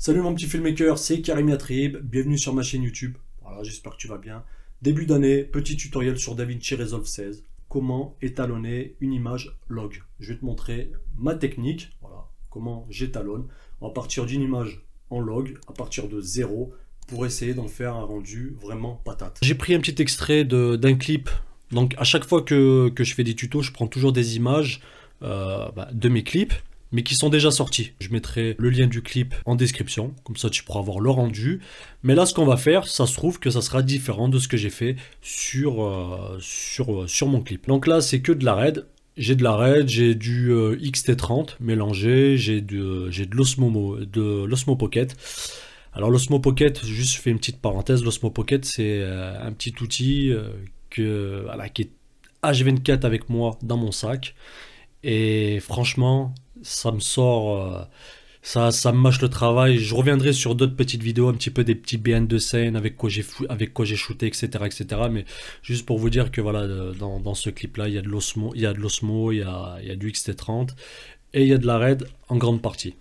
Salut mon petit filmmaker, c'est Karim Yatrib, bienvenue sur ma chaîne YouTube. Voilà, j'espère que tu vas bien. Début d'année, petit tutoriel sur DaVinci Resolve 16. Comment étalonner une image log. Je vais te montrer ma technique, voilà, comment j'étalonne. On va partir d'une image en log, à partir de 0, pour essayer d'en faire un rendu vraiment patate. J'ai pris un petit extrait d'un clip. Donc à chaque fois que je fais des tutos, je prends toujours des images de mes clips, mais qui sont déjà sortis. Je mettrai le lien du clip en description, comme ça tu pourras voir le rendu. Mais là, ce qu'on va faire, ça se trouve que ça sera différent de ce que j'ai fait sur mon clip. Donc là, c'est que de la RED. J'ai de la RED, j'ai du XT30 mélangé, j'ai de l'Osmo Pocket. Alors l'Osmo Pocket, juste je fais une petite parenthèse, l'Osmo Pocket c'est un petit outil qui est H24 avec moi dans mon sac. Et franchement, ça me sort, ça me mâche le travail. Je reviendrai sur d'autres petites vidéos, un petit peu des petits behind the scene avec quoi j'ai shooté, etc., etc. Mais juste pour vous dire que voilà, dans ce clip-là, il y a de l'Osmo, il y a du XT30 et il y a de la RED en grande partie.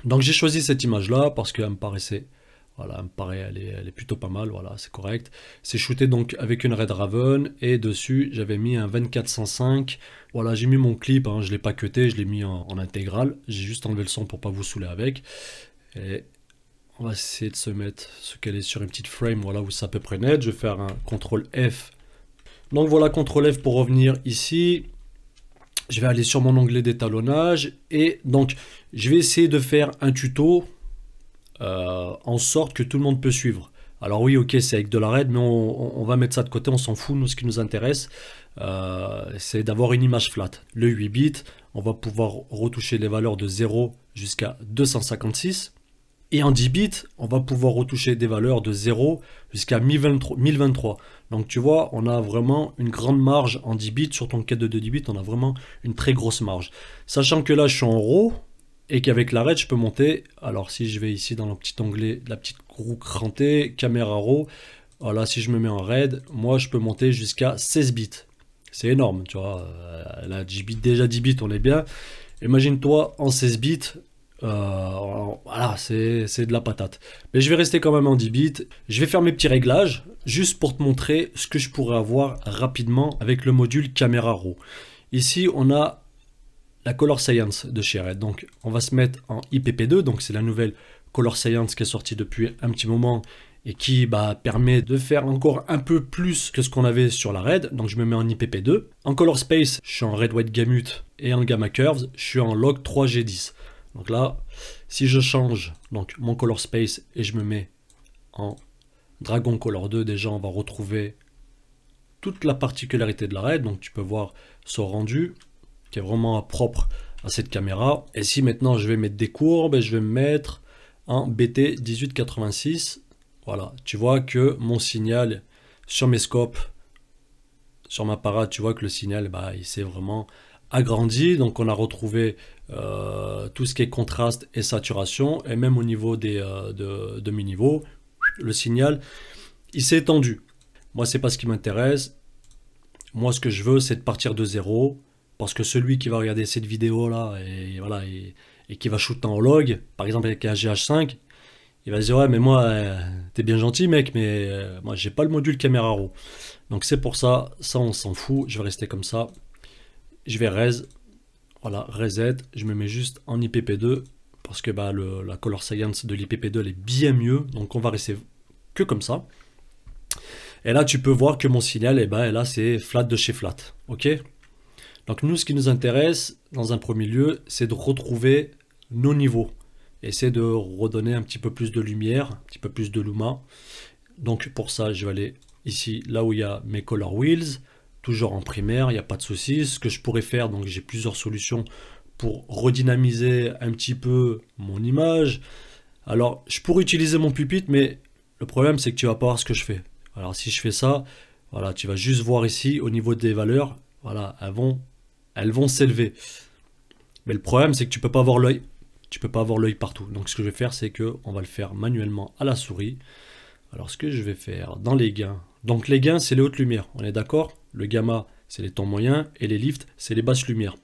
Donc j'ai choisi cette image-là parce qu'elle me paraissait, voilà, elle me paraît, elle est plutôt pas mal, voilà, c'est correct. C'est shooté donc avec une Red Raven et dessus j'avais mis un 24-105. Voilà, j'ai mis mon clip, hein, je l'ai pas cuté, je l'ai mis en intégrale. J'ai juste enlevé le son pour pas vous saouler avec. Et on va essayer de se mettre ce qu'elle est sur une petite frame, voilà, où c'est à peu près net. Je vais faire un CTRL F. Donc voilà, CTRL F pour revenir ici. Je vais aller sur mon onglet d'étalonnage et donc je vais essayer de faire un tuto en sorte que tout le monde peut suivre. Alors oui, ok, c'est avec de la RED, mais on va mettre ça de côté, on s'en fout. Nous, ce qui nous intéresse, c'est d'avoir une image flat. Le 8 bits, on va pouvoir retoucher les valeurs de 0 jusqu'à 256. Et en 10 bits, on va pouvoir retoucher des valeurs de 0 jusqu'à 1023. Donc tu vois, on a vraiment une grande marge en 10 bits. Sur ton quête de 10 bits, on a vraiment une très grosse marge. Sachant que là, je suis en RAW et qu'avec la RED, je peux monter. Alors si je vais ici dans le petit onglet, la petite roue crantée, caméra RAW, voilà, si je me mets en RED, moi, je peux monter jusqu'à 16 bits. C'est énorme, tu vois. Là, 10 bits, déjà 10 bits, on est bien. Imagine-toi en 16 bits. Voilà, c'est de la patate. Mais je vais rester quand même en 10 bits. Je vais faire mes petits réglages, juste pour te montrer ce que je pourrais avoir rapidement avec le module caméra RAW. Ici, on a la Color Science de chez Red. Donc, on va se mettre en IPP2. Donc, c'est la nouvelle Color Science qui est sortie depuis un petit moment et qui permet de faire encore un peu plus que ce qu'on avait sur la RED. Donc, je me mets en IPP2. En Color Space, je suis en Red White Gamut et en Gamma Curves, je suis en Log 3G10. Donc là, si je change donc mon Color Space et je me mets en Dragon Color 2, déjà on va retrouver toute la particularité de la RED. Donc tu peux voir ce rendu qui est vraiment propre à cette caméra. Et si maintenant je vais mettre des courbes, je vais me mettre en BT 1886. Voilà, tu vois que mon signal sur mes scopes, sur ma parade, tu vois que le signal, il s'est vraiment agrandi. Donc on a retrouvé tout ce qui est contraste et saturation, et même au niveau de mes niveaux, le signal il s'est étendu. Moi, c'est pas ce qui m'intéresse. Moi, ce que je veux, c'est de partir de zéro, parce que celui qui va regarder cette vidéo là et voilà et qui va shooter en log, par exemple avec un GH5, il va se dire ouais, mais moi t'es bien gentil mec, mais moi j'ai pas le module caméra RAW. Donc c'est pour ça on s'en fout. Je vais rester comme ça. Je vais voilà, reset, je me mets juste en IPP2 parce que la Color Science de l'IPP2 elle est bien mieux, donc on va rester que comme ça. Et là tu peux voir que mon signal, là c'est flat de chez flat, ok. Donc nous, ce qui nous intéresse dans un premier lieu, c'est de retrouver nos niveaux, essayer de redonner un petit peu plus de lumière, un petit peu plus de luma. Donc pour ça, je vais aller ici, là où il y a mes color wheels, toujours en primaire, il n'y a pas de souci. Ce que je pourrais faire, donc j'ai plusieurs solutions pour redynamiser un petit peu mon image. Alors, je pourrais utiliser mon pupitre, mais le problème, c'est que tu vas pas voir ce que je fais. Alors, si je fais ça, voilà, tu vas juste voir ici, au niveau des valeurs, voilà, elles vont s'élever. Mais le problème, c'est que tu peux pas avoir l'œil. Tu peux pas avoir l'œil partout. Donc, ce que je vais faire, c'est que on va le faire manuellement à la souris. Alors, ce que je vais faire dans les gains. Donc, les gains, c'est les hautes lumières. On est d'accord? Le gamma, c'est les tons moyens. Et les lifts, c'est les basses lumières.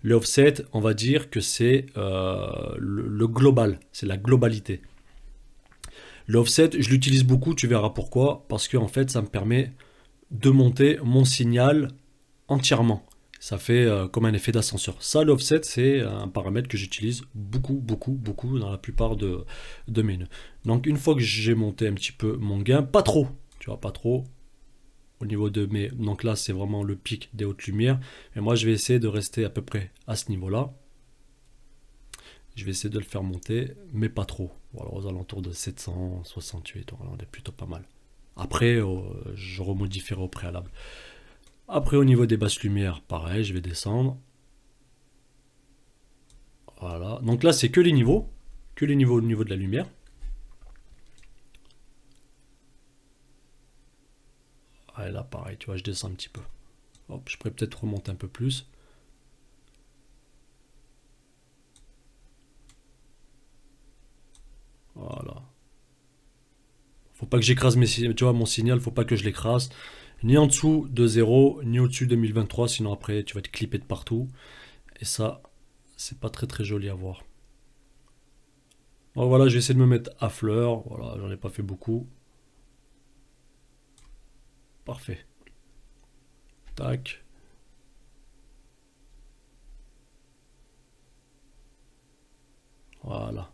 Le offset, on va dire que c'est le global, c'est la globalité. Le offset, je l'utilise beaucoup, tu verras pourquoi, parce que en fait, ça me permet de monter mon signal entièrement. Ça fait comme un effet d'ascenseur. Ça, l'offset, c'est un paramètre que j'utilise beaucoup dans la plupart de mes nœuds. Donc, une fois que j'ai monté un petit peu mon gain, pas trop, tu vois, pas trop, au niveau de mes... Donc là, c'est vraiment le pic des hautes lumières. Et moi, je vais essayer de rester à peu près à ce niveau-là. Je vais essayer de le faire monter, mais pas trop. Voilà, aux alentours de 768, voilà, on est plutôt pas mal. Après, je remodifierai au préalable. Après, au niveau des basses lumières, pareil, je vais descendre. Voilà. Donc là, c'est que les niveaux. Que les niveaux au niveau de la lumière. Et là, pareil, tu vois, je descends un petit peu. Hop, je pourrais peut-être remonter un peu plus. Voilà. Faut pas que j'écrase tu vois, mon signal, faut pas que je l'écrase. Ni en dessous de 0, ni au-dessus de 1023, sinon après, tu vas te clipper de partout. Et ça, c'est pas très joli à voir. Donc voilà, je vais essayer de me mettre à fleur. Voilà, j'en ai pas fait beaucoup. Parfait. Tac. Voilà.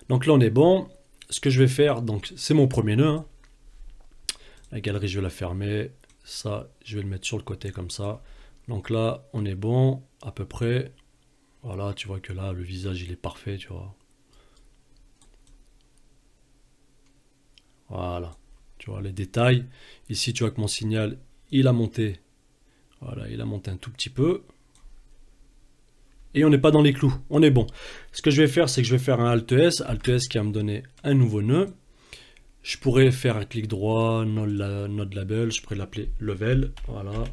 Donc là, on est bon. Ce que je vais faire, donc c'est mon premier nœud. Hein. La galerie, je vais la fermer. Ça, je vais le mettre sur le côté comme ça. Donc là, on est bon, à peu près. Voilà, tu vois que là, le visage, il est parfait, tu vois. Voilà. Tu vois les détails. Ici, tu vois que mon signal, il a monté. Voilà, il a monté un tout petit peu. Et on n'est pas dans les clous. On est bon. Ce que je vais faire, c'est que je vais faire un Alt S. Alt S qui va me donner un nouveau nœud. Je pourrais faire un clic droit, node label. Je pourrais l'appeler level. Voilà.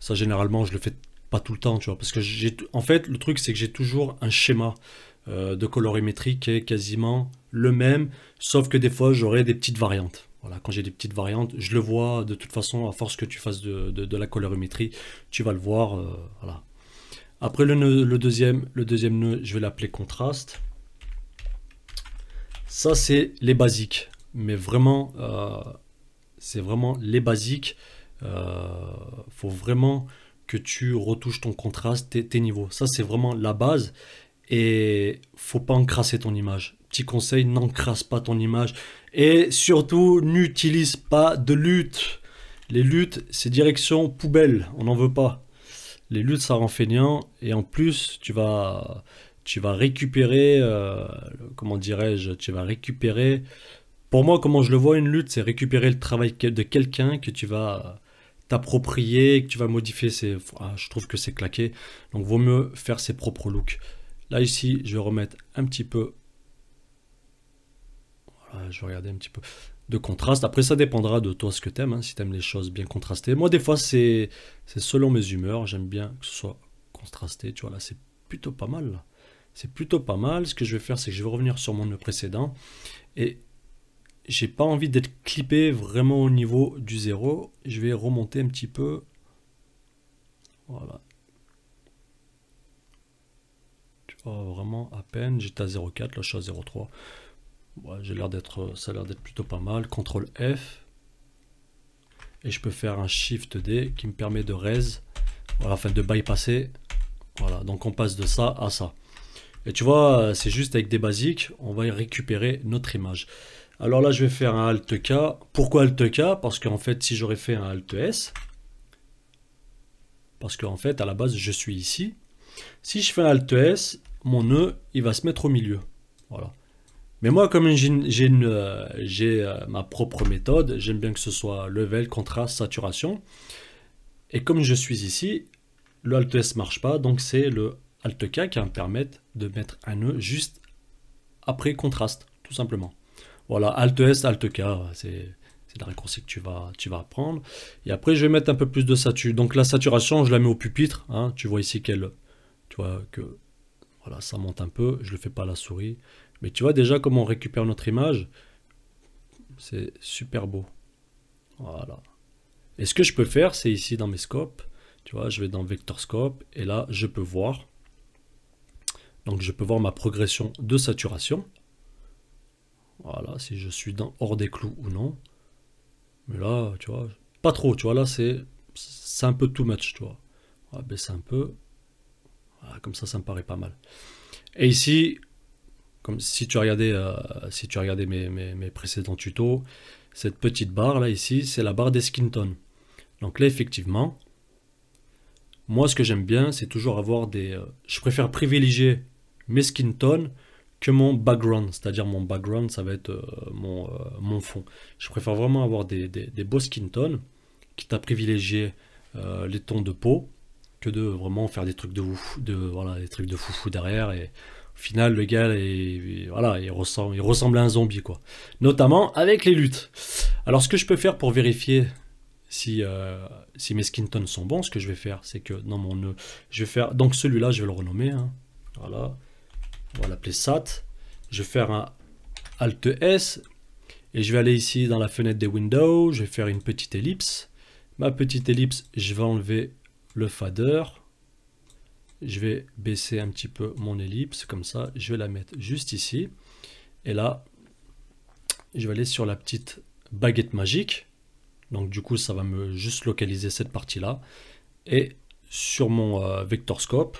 Ça, généralement, je le fais pas tout le temps, tu vois. Parce que en fait, le truc, c'est que j'ai toujours un schéma de colorimétrie qui est quasiment le même, sauf que des fois j'aurai des petites variantes. Voilà, quand j'ai des petites variantes, je le vois de toute façon, à force que tu fasses de la colorimétrie, tu vas le voir. Voilà. Après le deuxième nœud, je vais l'appeler contraste. Ça, c'est les basiques, mais vraiment, c'est vraiment les basiques. Faut vraiment que tu retouches ton contraste, tes niveaux. Ça, c'est vraiment la base. Et faut pas encrasser ton image. Petit conseil, n'encrasse pas ton image. Et surtout, n'utilise pas de lutte. Les luttes, c'est direction poubelle. On n'en veut pas. Les luttes, ça rend feignant. Et en plus, tu vas récupérer, comment dirais-je, tu vas récupérer. Pour moi, comment je le vois, une lutte, c'est récupérer le travail de quelqu'un que tu vas t'approprier, que tu vas modifier. Je trouve que c'est claqué. Donc, vaut mieux faire ses propres looks. Là, ici, je vais remettre un petit peu. Voilà, je vais regarder un petit peu de contraste. Après, ça dépendra de toi ce que tu aimes. Hein, si tu aimes les choses bien contrastées. Moi, des fois, c'est selon mes humeurs. J'aime bien que ce soit contrasté. Tu vois, là, c'est plutôt pas mal. Là. C'est plutôt pas mal. Ce que je vais faire, c'est que je vais revenir sur mon nœud précédent. Et j'ai pas envie d'être clippé vraiment au niveau du 0. Je vais remonter un petit peu. Voilà. Vraiment à peine, j'étais à 0,4, là je suis à 0,3. Ouais, ça a l'air d'être plutôt pas mal. CTRL F. Et je peux faire un Shift D qui me permet de raise. Voilà, enfin de bypasser. Voilà, donc on passe de ça à ça. Et tu vois, c'est juste avec des basiques, on va y récupérer notre image. Alors là, je vais faire un Alt K. Pourquoi Alt K? Parce qu'en fait, si j'aurais fait un Alt S, parce qu'en fait, à la base, je suis ici. Si je fais un Alt S, mon nœud, il va se mettre au milieu. Voilà. Mais moi, comme j'ai ma propre méthode, j'aime bien que ce soit level, contraste, saturation. Et comme je suis ici, le Alt S ne marche pas, donc c'est le Alt K qui va me permettre de mettre un nœud juste après contraste, tout simplement. Voilà, Alt S, Alt K, c'est le raccourci que tu vas apprendre. Et après, je vais mettre un peu plus de satu. Donc la saturation, je la mets au pupitre. Hein. Tu vois ici tu vois que voilà, ça monte un peu. Je le fais pas à la souris. Mais tu vois déjà comment on récupère notre image. C'est super beau. Voilà. Et ce que je peux faire, c'est ici dans mes scopes, Tu vois, je vais dans Vector Scope et là, je peux voir. Donc, je peux voir ma progression de saturation. Voilà, si je suis hors des clous ou non. Mais là, tu vois, pas trop, tu vois, là, c'est un peu too much, tu vois. On va baisser un peu. Voilà, comme ça me paraît pas mal. Et ici, comme si tu regardais, mes précédents tutos, cette petite barre là, ici, c'est la barre des skin tones. Donc là, effectivement, moi, ce que j'aime bien, c'est toujours avoir des... je préfère privilégier mes skin tones que mon background. C'est-à-dire mon background, ça va être mon fond. Je préfère vraiment avoir des beaux skin tones, quitte à privilégier les tons de peau, que de vraiment faire des trucs voilà, des trucs de foufou derrière. Et au final, le gars, voilà, il ressemble à un zombie, quoi. Notamment avec les luttes. Alors, ce que je peux faire pour vérifier si mes skin tones sont bons, ce que je vais faire, c'est que dans mon nœud, je vais faire, donc celui-là, je vais le renommer, hein. Voilà, on va l'appeler SAT. Je vais faire un Alt S et je vais aller ici dans la fenêtre des windows, je vais faire une petite ellipse. Ma petite ellipse, je vais enlever le fader. Je vais baisser un petit peu mon ellipse, comme ça, je vais la mettre juste ici. Et là, je vais aller sur la petite baguette magique. Donc du coup, ça va me juste localiser cette partie-là. Et sur mon vector scope,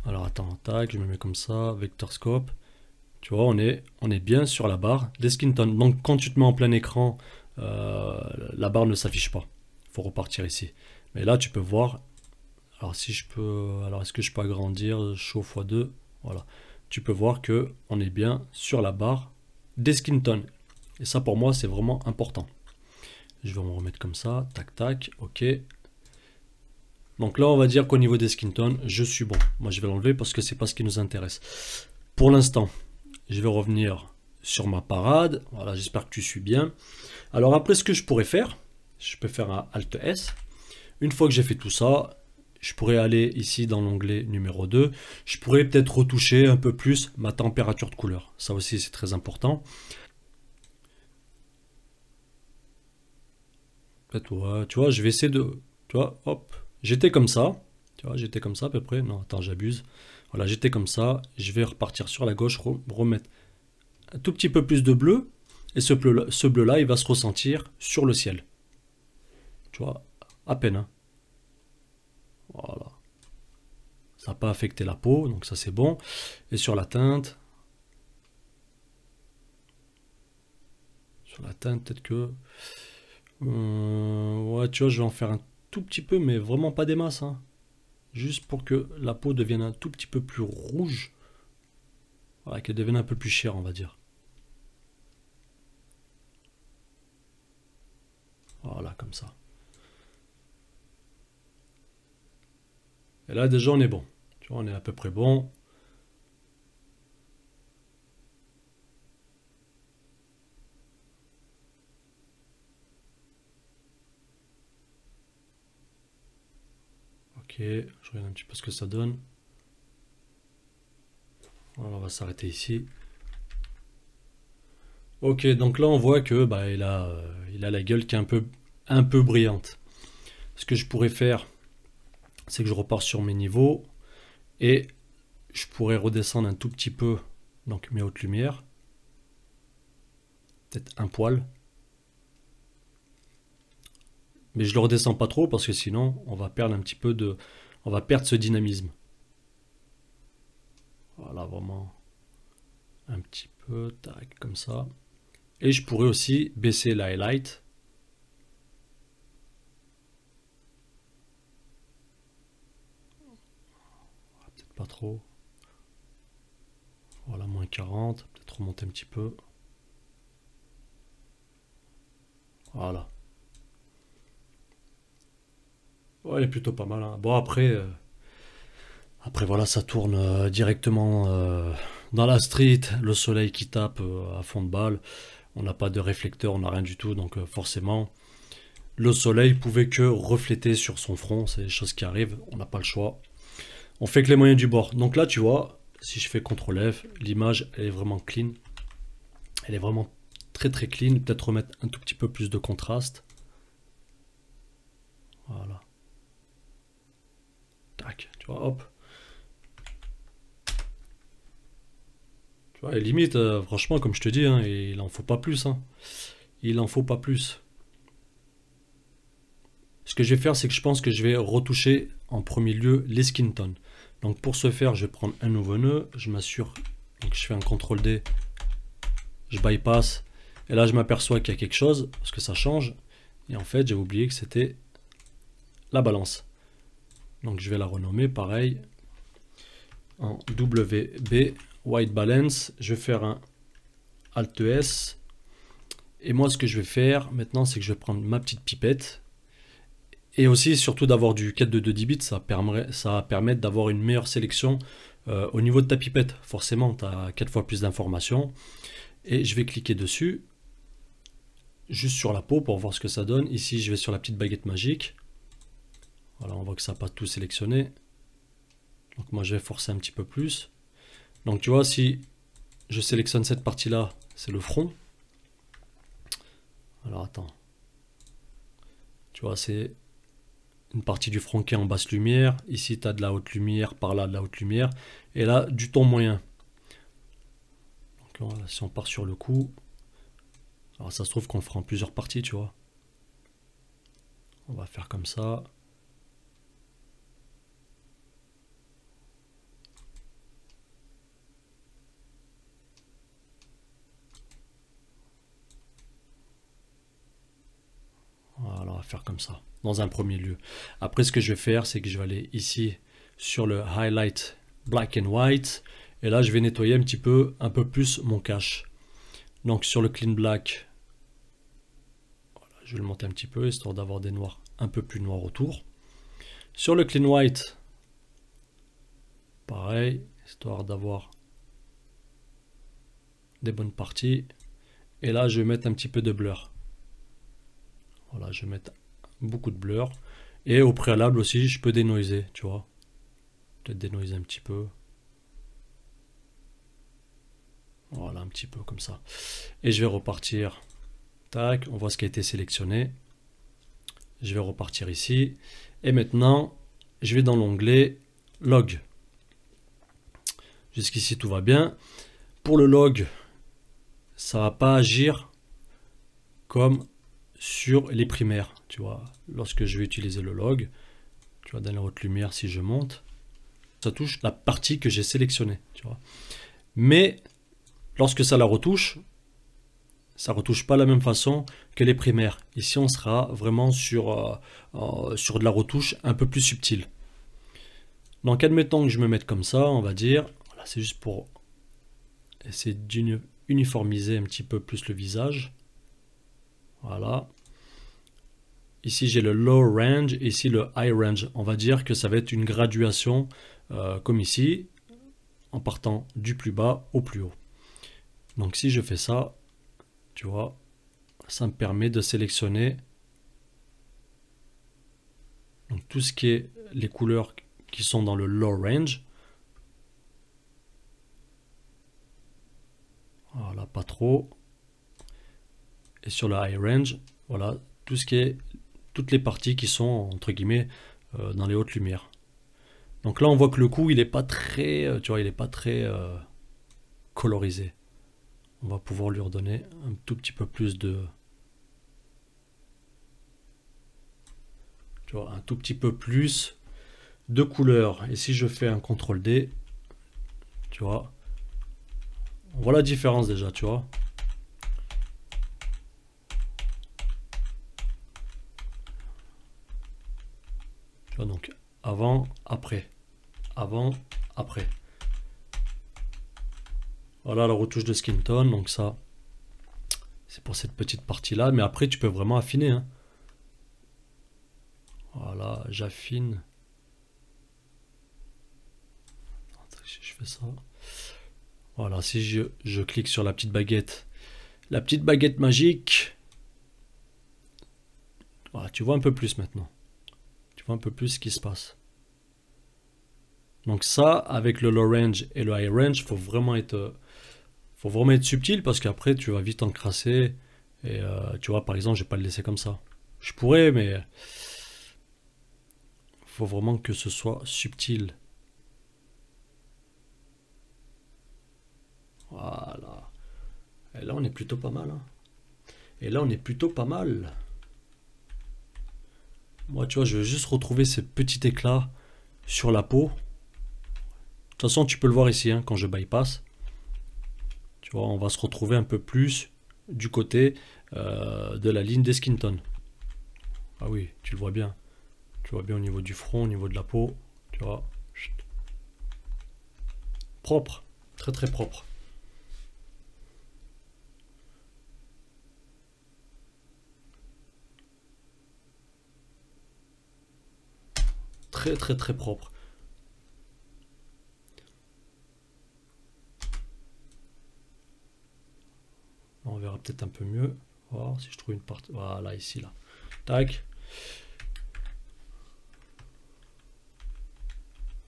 alors attends, tac, je me mets comme ça, vector scope. Tu vois, on est bien sur la barre des skin tones. Donc quand tu te mets en plein écran, la barre ne s'affiche pas. Il faut repartir ici. Mais là, tu peux voir. Alors si je peux, alors est-ce que je peux agrandir Show x2? Voilà. Tu peux voir que on est bien sur la barre des skin tones. Et ça pour moi c'est vraiment important. Je vais me remettre comme ça, tac tac, ok. Donc là on va dire qu'au niveau des skin tones, je suis bon. Moi je vais l'enlever parce que c'est pas ce qui nous intéresse. Pour l'instant, je vais revenir sur ma parade. Voilà, j'espère que tu suis bien. Alors après ce que je pourrais faire, je peux faire un Alt S. Une fois que j'ai fait tout ça, je pourrais aller ici dans l'onglet numéro 2. Je pourrais peut-être retoucher un peu plus ma température de couleur. Ça aussi, c'est très important. Ouais, tu vois, je vais essayer de... Tu vois, hop. J'étais comme ça. Tu vois, j'étais comme ça à peu près. Non, attends, j'abuse. Voilà, j'étais comme ça. Je vais repartir sur la gauche, remettre un tout petit peu plus de bleu. Et ce bleu-là, il va se ressentir sur le ciel. Tu vois, à peine, hein. Voilà. Ça n'a pas affecté la peau, donc ça c'est bon. Et sur la teinte, peut-être que... ouais, tu vois, je vais en faire un tout petit peu, mais vraiment pas des masses, hein. Juste pour que la peau devienne un tout petit peu plus rouge. Voilà, qu'elle devienne un peu plus chère, on va dire. Voilà, comme ça. Et là, déjà, on est bon. Tu vois, on est à peu près bon. Ok, je regarde un petit peu ce que ça donne. Voilà, on va s'arrêter ici. Ok, donc là, on voit que bah, il a la gueule qui est un peu brillante. Ce que je pourrais faire, c'est que je repars sur mes niveaux et je pourrais redescendre un tout petit peu donc mes hautes lumières, peut-être un poil, mais je le redescends pas trop parce que sinon on va perdre un petit peu on va perdre ce dynamisme. Voilà, vraiment un petit peu, tac, comme ça. Et je pourrais aussi baisser la highlight. Peut-être pas trop. Voilà, moins 40, peut-être remonter un petit peu. Voilà. Ouais, elle est plutôt pas mal, hein. Bon, après voilà, ça tourne directement dans la street, le soleil qui tape à fond de balle. On n'a pas de réflecteur, on n'a rien du tout, donc forcément, le soleil pouvait que refléter sur son front. C'est des choses qui arrivent, on n'a pas le choix. On fait que les moyens du bord. Donc là, tu vois, si je fais CTRL F, l'image elle est vraiment clean. Elle est vraiment très très clean. Peut-être remettre un tout petit peu plus de contraste. Voilà. Tac, tu vois, hop. Tu vois, et limite, franchement, comme je te dis, hein, il en faut pas plus. Hein. Il en faut pas plus. Ce que je vais faire, c'est que je pense que je vais retoucher en premier lieu les skin tones. Donc pour ce faire, je vais prendre un nouveau nœud, je m'assure, donc je fais un CTRL D, je bypass, et là je m'aperçois qu'il y a quelque chose, parce que ça change, et en fait j'ai oublié que c'était la balance. Donc je vais la renommer pareil, en WB, White Balance, je vais faire un Alt S, et moi ce que je vais faire maintenant, c'est que je vais prendre ma petite pipette, et aussi, surtout d'avoir du 4 de 2 10 bits, ça va permettre d'avoir une meilleure sélection au niveau de ta pipette. Forcément, tu as 4 fois plus d'informations. Et je vais cliquer dessus, juste sur la peau pour voir ce que ça donne. Ici, je vais sur la petite baguette magique. Voilà, on voit que ça n'a pas tout sélectionné. Donc moi, je vais forcer un petit peu plus. Donc tu vois, si je sélectionne cette partie-là, c'est le front. Alors attends. Tu vois, c'est une partie du front qui est en basse lumière, ici tu as de la haute lumière, par là de la haute lumière, et là du ton moyen. Donc voilà, si on part sur le coup, alors ça se trouve qu'on le fera en plusieurs parties, tu vois. On va faire comme ça. Voilà, on va faire comme ça, dans un premier lieu. Après, ce que je vais faire, c'est que je vais aller ici sur le Highlight Black and White. Et là, je vais nettoyer un peu plus mon cache. Donc, sur le Clean Black, voilà, je vais le monter un petit peu, histoire d'avoir des noirs un peu plus noirs autour. Sur le Clean White, pareil, histoire d'avoir des bonnes parties. Et là, je vais mettre un petit peu de blur. Voilà, je vais mettre beaucoup de blur. Et au préalable aussi, je peux dénoiser, tu vois. Peut-être dénoiser un petit peu. Voilà, un petit peu comme ça. Et je vais repartir. Tac, on voit ce qui a été sélectionné. Je vais repartir ici. Et maintenant, je vais dans l'onglet Log. Jusqu'ici, tout va bien. Pour le log, ça va pas agir comme sur les primaires, tu vois. Lorsque je vais utiliser le log, tu vois, dans la haute lumière, si je monte, ça touche la partie que j'ai sélectionnée, tu vois. Mais lorsque ça la retouche, ça retouche pas de la même façon que les primaires. Ici, on sera vraiment sur de la retouche un peu plus subtile. Donc, admettons que je me mette comme ça, on va dire, voilà, c'est juste pour essayer d'uniformiser un petit peu plus le visage. Voilà. Ici, j'ai le low range, ici le high range. On va dire que ça va être une graduation, comme ici, en partant du plus bas au plus haut. Donc, si je fais ça, tu vois, ça me permet de sélectionner donc, tout ce qui est les couleurs qui sont dans le low range. Voilà, pas trop. Et sur le high range, voilà, tout ce qui est toutes les parties qui sont entre guillemets dans les hautes lumières. Donc là on voit que le coup il est pas très tu vois, il est pas très colorisé. On va pouvoir lui redonner un tout petit peu plus de, tu vois, un tout petit peu plus de couleur. Et si je fais un CTRL D, tu vois, on voit la différence déjà, tu vois. Tu vois, donc avant, après, avant, après. Voilà la retouche de skin tone, donc ça, c'est pour cette petite partie là, mais après tu peux vraiment affiner. Hein. Voilà, j'affine. Si je fais ça. Voilà, si je clique sur la petite baguette magique, voilà, tu vois un peu plus maintenant. Tu vois un peu plus ce qui se passe. Donc ça, avec le low range et le high range, faut vraiment être subtil parce qu'après tu vas vite encrasser. Et tu vois, par exemple, je vais pas le laisser comme ça. Je pourrais, mais faut vraiment que ce soit subtil. Voilà. Et là, on est plutôt pas mal. Hein. Et là, on est plutôt pas mal. Moi, tu vois, je vais juste retrouver ces petits éclats sur la peau. De toute façon, tu peux le voir ici, hein, quand je bypass. Tu vois, on va se retrouver un peu plus du côté de la ligne des skin tones. Ah oui, tu le vois bien. Tu vois bien au niveau du front, au niveau de la peau. Tu vois. Propre. Très très propre. Très très très propre. On verra peut-être un peu mieux. Voir si je trouve une partie. Voilà, ici, là. Tac.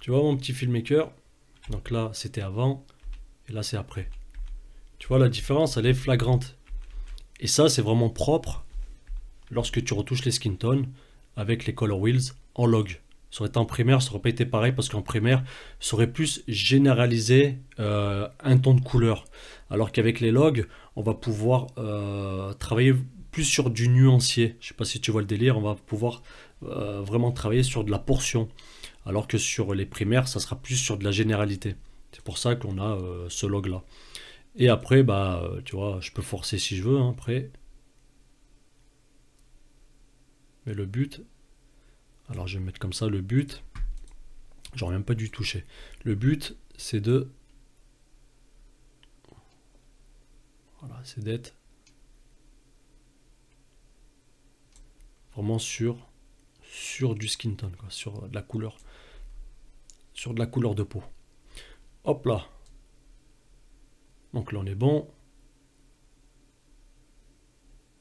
Tu vois mon petit filmmaker. Donc là, c'était avant. Et là, c'est après. Tu vois, la différence, elle est flagrante. Et ça, c'est vraiment propre lorsque tu retouches les skin tones avec les color wheels en log. Ça aurait été en primaire, ça aurait pas été pareil parce qu'en primaire, ça aurait plus généralisé un ton de couleur. Alors qu'avec les logs, on va pouvoir travailler plus sur du nuancier. Je sais pas si tu vois le délire, on va pouvoir vraiment travailler sur de la portion. Alors que sur les primaires, ça sera plus sur de la généralité. C'est pour ça qu'on a ce log là. Et après, bah, tu vois, je peux forcer si je veux, hein, après. Mais le but, alors je vais mettre comme ça, le but, j'aurais même pas dû toucher. Le but, c'est de, voilà, c'est d'être vraiment sur du skin tone, quoi, sur de la couleur de peau. Hop là. Donc là on est bon.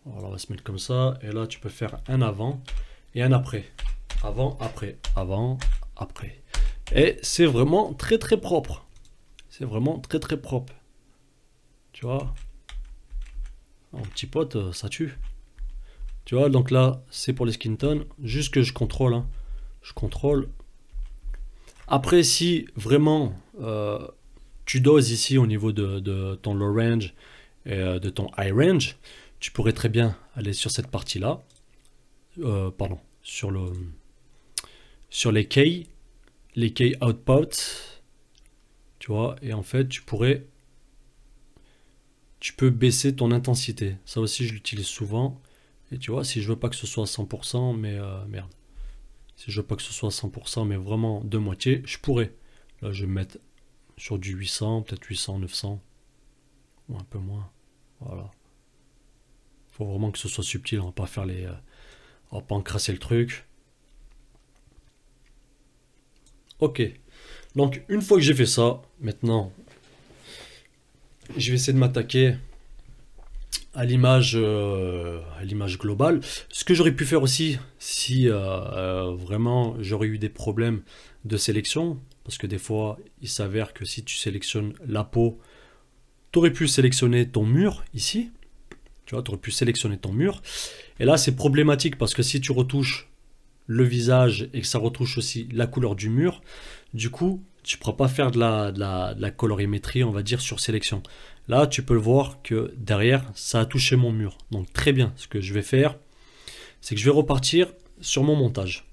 Alors on va se mettre comme ça. Et là tu peux faire un avant et un après. Avant, après, avant, après. Et c'est vraiment très très propre. C'est vraiment très très propre. Tu vois. Un petit pote, ça tue. Tu vois, donc là c'est pour les skin tones. Juste que je contrôle. Hein. Je contrôle. Après si vraiment tu doses ici au niveau de ton low range et de ton high range, tu pourrais très bien aller sur cette partie là, pardon, sur les key output, tu vois, et en fait tu peux baisser ton intensité. Ça aussi je l'utilise souvent, et tu vois, si je veux pas que ce soit à 100%, mais merde, si je veux pas que ce soit à 100%, mais vraiment de moitié, je pourrais. Là je vais me mettre sur du 800, peut-être 800, 900, ou un peu moins. Voilà. Faut vraiment que ce soit subtil, on va pas faire on va pas encrasser le truc. Ok. Donc une fois que j'ai fait ça, maintenant, je vais essayer de m'attaquer à l'image globale. Ce que j'aurais pu faire aussi, si vraiment j'aurais eu des problèmes de sélection, parce que des fois, il s'avère que si tu sélectionnes la peau, tu aurais pu sélectionner ton mur ici. Tu vois, tu aurais pu sélectionner ton mur. Et là, c'est problématique parce que si tu retouches le visage et que ça retouche aussi la couleur du mur, du coup, tu ne pourras pas faire de la colorimétrie, on va dire, sur sélection. Là, tu peux le voir que derrière, ça a touché mon mur. Donc très bien, ce que je vais faire, c'est que je vais repartir sur mon montage.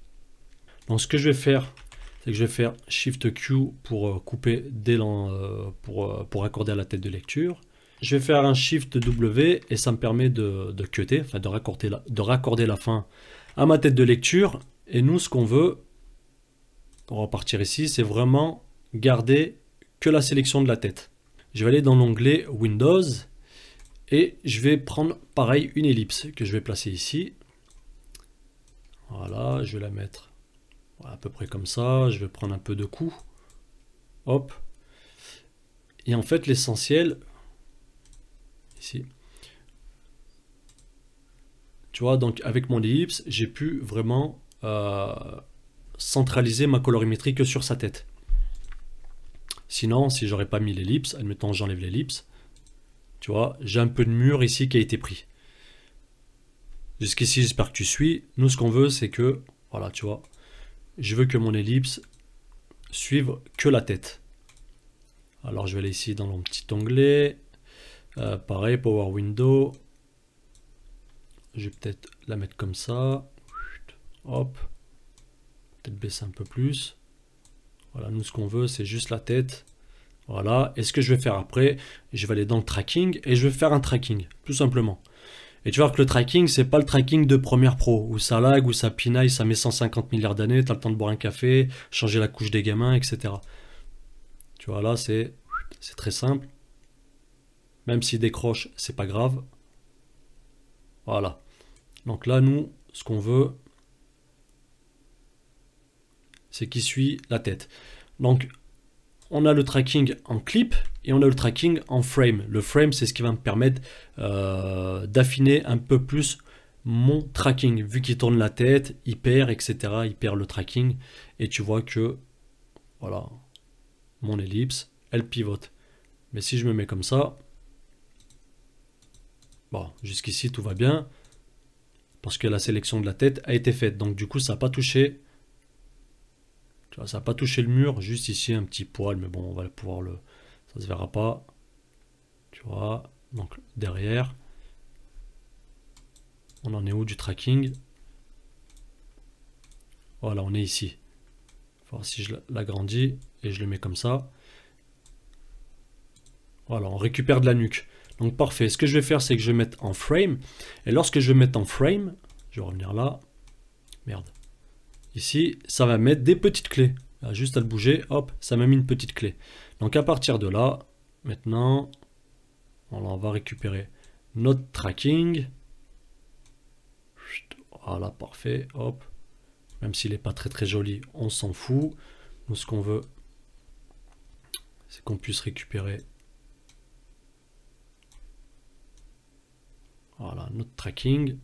Donc ce que je vais faire, c'est que je vais faire Shift Q pour couper pour accorder à la tête de lecture. Je vais faire un Shift W et ça me permet de cutter, enfin de raccorder la fin à ma tête de lecture. Et nous, ce qu'on veut, on va partir ici, c'est vraiment garder que la sélection de la tête. Je vais aller dans l'onglet Windows et je vais prendre pareil une ellipse que je vais placer ici. Voilà, je vais la mettre à peu près comme ça. Je vais prendre un peu de coup. Hop. Et en fait, l'essentiel, ici, tu vois, donc avec mon ellipse, j'ai pu vraiment centraliser ma colorimétrie que sur sa tête. Sinon, si j'aurais pas mis l'ellipse, admettons j'enlève l'ellipse, tu vois, j'ai un peu de mur ici qui a été pris. Jusqu'ici, j'espère que tu suis. Nous, ce qu'on veut, c'est que, voilà, tu vois, je veux que mon ellipse suive que la tête. Alors je vais aller ici dans mon petit onglet, pareil, Power Window, je vais peut-être la mettre comme ça, hop, peut-être baisser un peu plus. Voilà, nous ce qu'on veut c'est juste la tête. Voilà, et ce que je vais faire après, je vais aller dans le tracking et je vais faire un tracking, tout simplement. Et tu vois que le tracking, c'est pas le tracking de Premiere Pro, où ça lag, où ça pinaille, ça met 150 milliards d'années, t'as le temps de boire un café, changer la couche des gamins, etc. Tu vois, là, c'est très simple. Même s'il décroche, c'est pas grave. Voilà. Donc là, nous, ce qu'on veut, c'est qu'il suit la tête. Donc, on a le tracking en clip et on a le tracking en frame. Le frame, c'est ce qui va me permettre d'affiner un peu plus mon tracking. Vu qu'il tourne la tête, il perd, etc. Il perd le tracking. Et tu vois que, voilà, mon ellipse, elle pivote. Mais si je me mets comme ça, bon, jusqu'ici, tout va bien. Parce que la sélection de la tête a été faite. Donc du coup, ça n'a pas touché. Tu vois, ça n'a pas touché le mur. Juste ici, un petit poil. Mais bon, on va pouvoir le... Ça se verra pas. Tu vois. Donc derrière. On en est où du tracking? Voilà, on est ici. Il faut voir si je l'agrandis. Et je le mets comme ça. Voilà, on récupère de la nuque. Donc parfait. Ce que je vais faire, c'est que je vais mettre en frame. Et lorsque je vais mettre en frame, je vais revenir là. Merde. Ici, ça va mettre des petites clés. Là, juste à le bouger, hop, ça m'a mis une petite clé. Donc à partir de là, maintenant, on va récupérer notre tracking. Voilà, parfait, hop. Même s'il n'est pas très très joli, on s'en fout. Nous, ce qu'on veut, c'est qu'on puisse récupérer, voilà, notre tracking.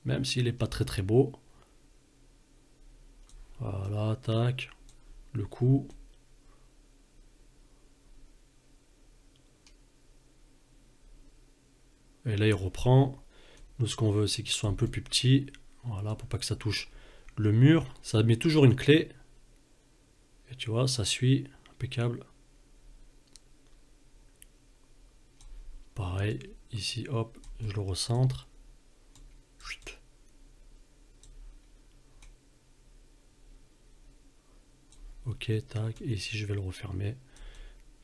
Même s'il n'est pas très très beau. Voilà, tac, le coup. Et là, il reprend. Nous, ce qu'on veut, c'est qu'il soit un peu plus petit. Voilà, pour pas que ça touche le mur. Ça met toujours une clé. Et tu vois, ça suit. Impeccable. Pareil, ici, hop, je le recentre. Chut. Ok, tac. Et ici, je vais le refermer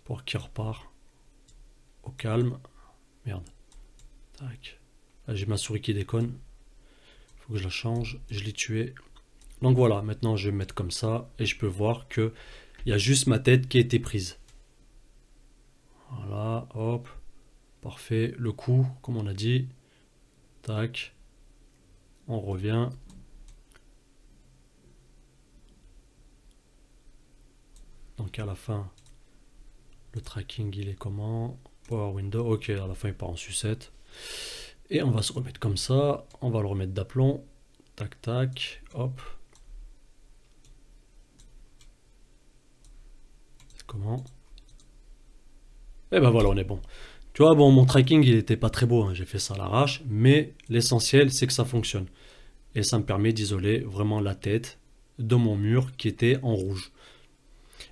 pour qu'il repart au calme. Merde. Tac. Là, j'ai ma souris qui déconne. Faut que je la change. Je l'ai tué. Donc voilà, maintenant je vais mettre comme ça et je peux voir que il y a juste ma tête qui a été prise. Voilà, hop. Parfait. Le coup, comme on a dit. Tac. On revient. Donc à la fin, le tracking il est comment? Power Window, ok, à la fin il part en sucette. Et on va se remettre comme ça, on va le remettre d'aplomb. Tac tac, hop. C'est comment? Et ben voilà, on est bon. Tu vois, bon, mon tracking il était pas très beau, hein, j'ai fait ça à l'arrache, mais l'essentiel c'est que ça fonctionne. Et ça me permet d'isoler vraiment la tête de mon mur qui était en rouge.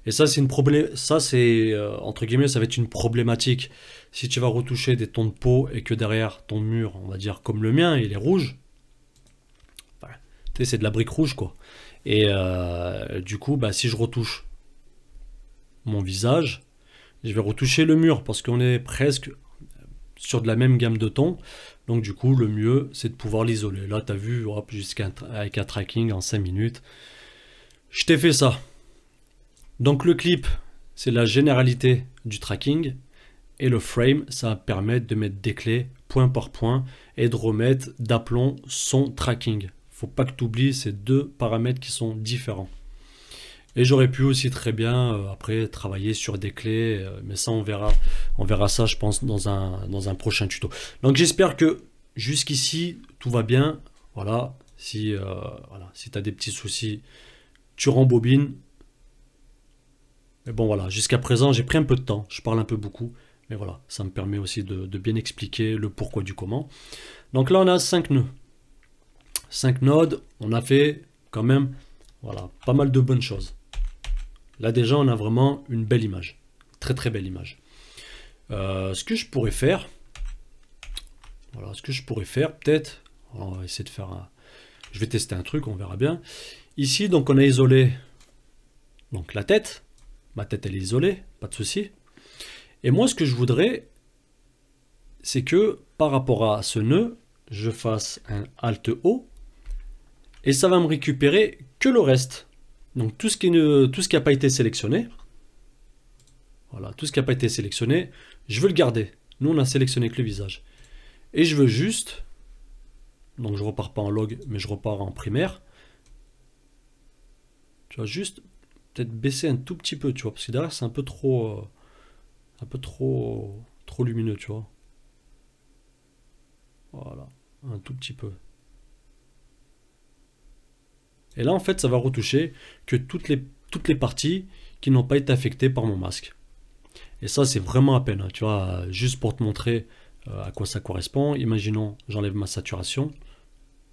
Et ça, c'est entre guillemets, ça va être une problématique. Si tu vas retoucher des tons de peau et que derrière ton mur, on va dire comme le mien, il est rouge, enfin, c'est de la brique rouge, quoi. Et du coup, bah, si je retouche mon visage, je vais retoucher le mur parce qu'on est presque sur de la même gamme de tons. Donc du coup, le mieux, c'est de pouvoir l'isoler. Là, tu as vu, avec un tracking en 5 minutes. Je t'ai fait ça. Donc le clip, c'est la généralité du tracking. Et le frame, ça va permettre de mettre des clés point par point et de remettre d'aplomb son tracking. Faut pas que tu oublies ces deux paramètres qui sont différents. Et j'aurais pu aussi très bien après travailler sur des clés, mais ça on verra ça je pense dans un prochain tuto. Donc j'espère que jusqu'ici tout va bien. Voilà, si tu as des petits soucis, tu rembobines. Mais bon voilà, jusqu'à présent j'ai pris un peu de temps, je parle un peu beaucoup, mais voilà, ça me permet aussi de bien expliquer le pourquoi du comment. Donc là on a 5 nœuds. 5 nodes, on a fait quand même, voilà, pas mal de bonnes choses. Là déjà, on a vraiment une belle image. Très très belle image. Ce que je pourrais faire, voilà, ce que je pourrais faire, peut-être, on va essayer de faire un... Je vais tester un truc, on verra bien. Ici, donc on a isolé donc la tête. Ma tête, elle est isolée, pas de souci. Et moi, ce que je voudrais, c'est que par rapport à ce nœud, je fasse un Alt-O et ça va me récupérer que le reste. Donc tout ce qui n'a pas été sélectionné, voilà, tout ce qui n'a pas été sélectionné, je veux le garder. Nous, on a sélectionné que le visage. Et je veux juste, donc je repars pas en log, mais je repars en primaire. Tu vois, juste peut-être baisser un tout petit peu, tu vois, parce que derrière c'est un peu trop lumineux, tu vois. Voilà, un tout petit peu. Et là, en fait, ça va retoucher que toutes les parties qui n'ont pas été affectées par mon masque. Et ça, c'est vraiment à peine, hein, tu vois, juste pour te montrer à quoi ça correspond. Imaginons, j'enlève ma saturation.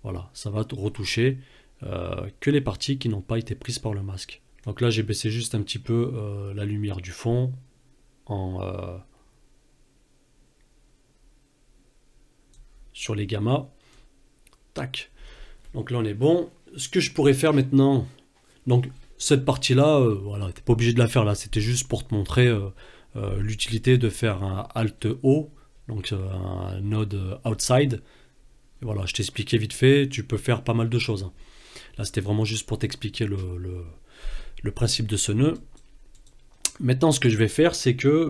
Voilà, ça va retoucher que les parties qui n'ont pas été prises par le masque. Donc là, j'ai baissé juste un petit peu la lumière du fond sur les gammas. Tac. Donc là, on est bon. Ce que je pourrais faire maintenant, donc cette partie-là, voilà, t'es pas obligé de la faire là. C'était juste pour te montrer l'utilité de faire un Alt-O, donc un node outside. Et voilà, je t'ai expliqué vite fait. Tu peux faire pas mal de choses, hein. Là, c'était vraiment juste pour t'expliquer le principe de ce nœud. Maintenant, ce que je vais faire, c'est que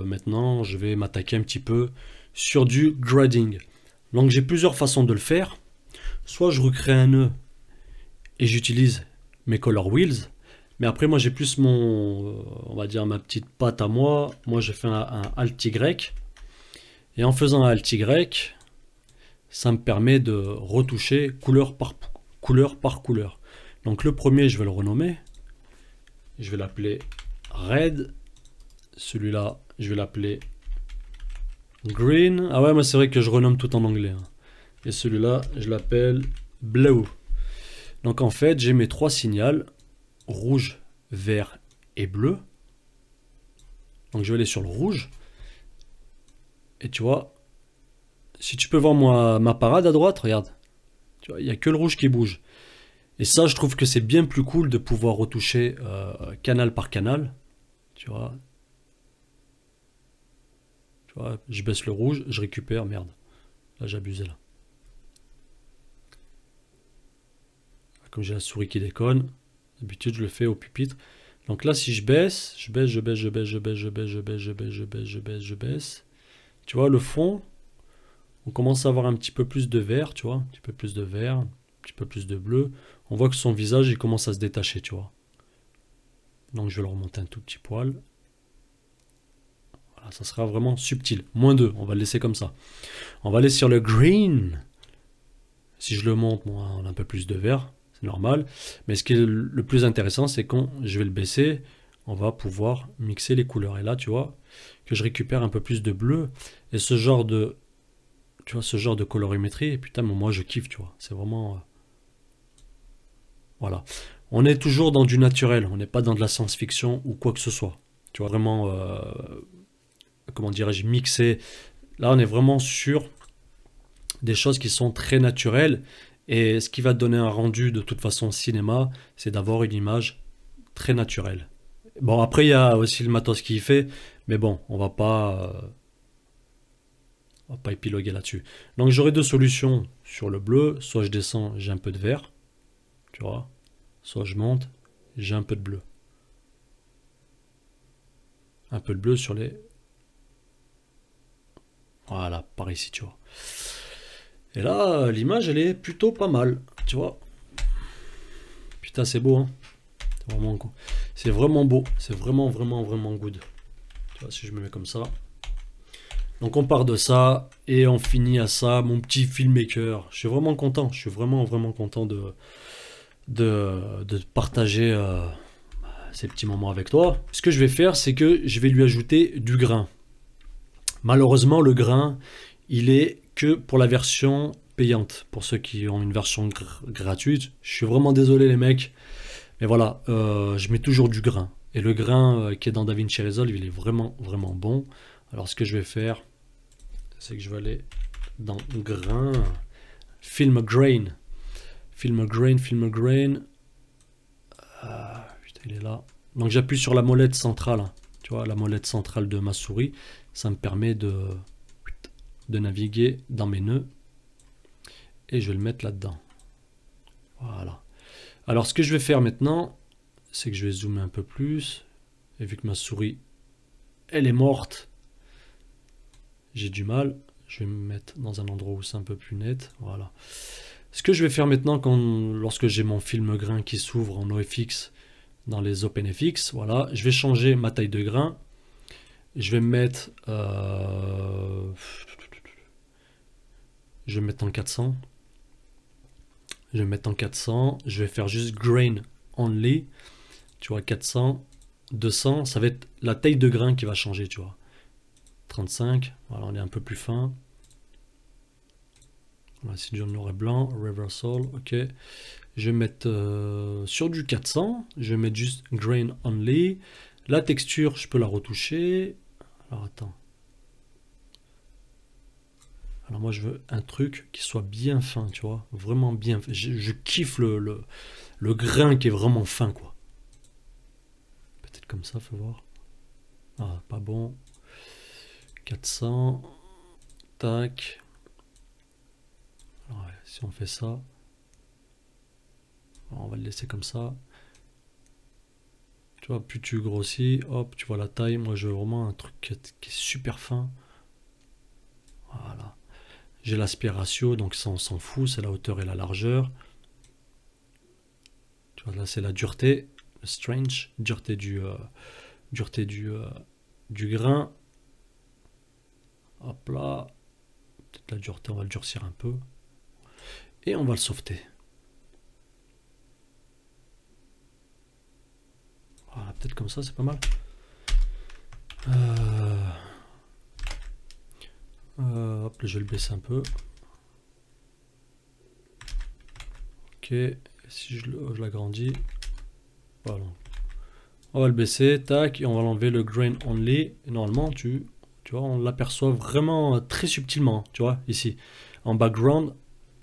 maintenant, je vais m'attaquer un petit peu sur du grading. Donc, j'ai plusieurs façons de le faire. Soit je recrée un nœud et j'utilise mes color wheels. Mais après, moi, j'ai plus on va dire, ma petite patte à moi. Moi, j'ai fait un Alt-Y. Et en faisant un Alt-Y, ça me permet de retoucher couleur par couleur. Donc, le premier, je vais le renommer. Je vais l'appeler Red. Celui-là, je vais l'appeler Green. Ah ouais, moi, c'est vrai que je renomme tout en anglais, hein. Et celui-là, je l'appelle Blue. Donc en fait, j'ai mes trois signaux, rouge, vert et bleu. Donc je vais aller sur le rouge. Et tu vois, si tu peux voir ma parade à droite, regarde. Tu vois, il n'y a que le rouge qui bouge. Et ça, je trouve que c'est bien plus cool de pouvoir retoucher canal par canal. Tu vois, je baisse le rouge, je récupère, merde. Là, j'ai abusé là. Comme j'ai la souris qui déconne, d'habitude je le fais au pupitre. Donc là, si je baisse. Tu vois, le fond, on commence à avoir un petit peu plus de vert, tu vois, un petit peu plus de vert, un petit peu plus de bleu. On voit que son visage, il commence à se détacher, tu vois. Donc je vais le remonter un tout petit poil. Voilà, ça sera vraiment subtil. -2, on va le laisser comme ça. On va aller sur le green. Si je le monte, bon, on a un peu plus de vert. Normal, mais ce qui est le plus intéressant, c'est quand je vais le baisser, on va pouvoir mixer les couleurs. Et là, tu vois que je récupère un peu plus de bleu et ce genre de, tu vois, ce genre de colorimétrie. Et putain, moi je kiffe, tu vois. C'est vraiment, voilà. On est toujours dans du naturel. On n'est pas dans de la science-fiction ou quoi que ce soit. Tu vois, vraiment, comment dirais-je, mixé. Là, on est vraiment sur des choses qui sont très naturelles. Et ce qui va te donner un rendu de toute façon cinéma, c'est d'avoir une image très naturelle. Bon, après, il y a aussi le matos qui y fait, mais bon, on va pas épiloguer là-dessus. Donc j'aurai deux solutions sur le bleu, soit je descends, j'ai un peu de vert, tu vois, soit je monte, j'ai un peu de bleu. Un peu de bleu sur les... Voilà, par ici, tu vois. Et là, l'image, elle est plutôt pas mal, tu vois. Putain, c'est beau, hein. C'est vraiment beau. C'est vraiment good. Tu vois, si je me mets comme ça. Donc, on part de ça et on finit à ça, mon petit filmmaker. Je suis vraiment content. Je suis vraiment content de partager ces petits moments avec toi. Ce que je vais faire, c'est que je vais lui ajouter du grain. Malheureusement, le grain, il est que pour la version payante pour ceux qui ont une version gratuite. Je suis vraiment désolé les mecs, mais voilà, je mets toujours du grain. Et le grain qui est dans DaVinci Resolve, il est vraiment bon. Alors ce que je vais faire, c'est que je vais aller dans grain, film grain. Putain, il est là. Donc j'appuie sur la molette centrale, hein. Tu vois, la molette centrale de ma souris. Ça me permet de naviguer dans mes nœuds. Et je vais le mettre là-dedans. Voilà. Alors ce que je vais faire maintenant, c'est que je vais zoomer un peu plus. Et vu que ma souris, elle est morte, j'ai du mal. Je vais me mettre dans un endroit où c'est un peu plus net. Voilà. Ce que je vais faire maintenant, lorsque j'ai mon film grain qui s'ouvre en OFX dans les OpenFX, voilà, je vais changer ma taille de grain. Je vais me mettre, en 400. Je vais mettre en 400. Je vais faire juste grain only. Tu vois, 400, 200. Ça va être la taille de grain qui va changer, tu vois. 35. Voilà, on est un peu plus fin. Voilà, c'est du noir et blanc. Reversal, ok. Je vais mettre sur du 400. Je vais mettre juste grain only. La texture, je peux la retoucher. Alors, attends. Alors moi je veux un truc qui soit bien fin, tu vois, vraiment bien fin. Je kiffe le grain qui est vraiment fin, quoi. Peut-être comme ça, faut voir. Ah, pas bon. 400. Tac. Alors, ouais, si on fait ça, alors, on va le laisser comme ça. Tu vois, plus tu grossis, hop, tu vois la taille. Moi je veux vraiment un truc qui est super fin. Voilà. J'ai l'aspect ratio, donc ça on s'en fout, c'est la hauteur et la largeur. Tu vois, là c'est la dureté, le strange, dureté du grain. Hop là, peut-être la dureté, on va le durcir un peu. Et on va le sauveter. Voilà, peut-être comme ça, c'est pas mal. Hop, là, je vais le baisser un peu. Ok, si je l'agrandis, voilà. On va le baisser, tac, et on va l'enlever le grain only. Et normalement, tu vois, on l'aperçoit vraiment très subtilement, tu vois, ici, en background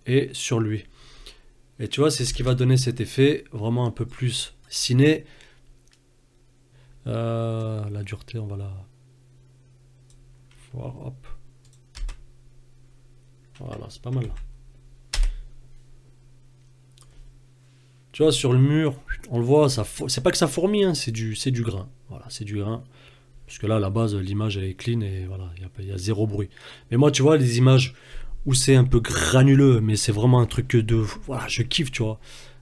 et sur lui. Et tu vois, c'est ce qui va donner cet effet vraiment un peu plus ciné. La dureté, on va la voir, hop. Voilà, c'est pas mal. Tu vois, sur le mur, on le voit, c'est pas que ça fourmille, hein, c'est du grain. Voilà, c'est du grain. Parce que là, à la base, l'image, elle est clean et voilà, il y a zéro bruit. Mais moi, tu vois, les images où c'est un peu granuleux, mais c'est vraiment un truc de... Voilà, je kiffe, tu vois.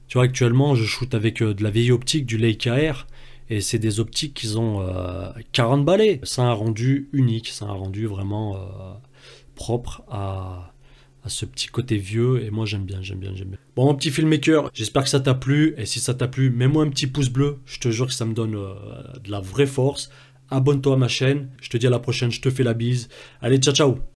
Tu vois, actuellement, je shoot avec de la vieille optique, du Leica R. Et c'est des optiques qui ont 40 balais. C'est un rendu unique, c'est un rendu vraiment propre à ce petit côté vieux. Et moi, j'aime bien. Bon, mon petit filmmaker, j'espère que ça t'a plu. Et si ça t'a plu, mets-moi un petit pouce bleu. Je te jure que ça me donne de la vraie force. Abonne-toi à ma chaîne. Je te dis à la prochaine, je te fais la bise. Allez, ciao, ciao.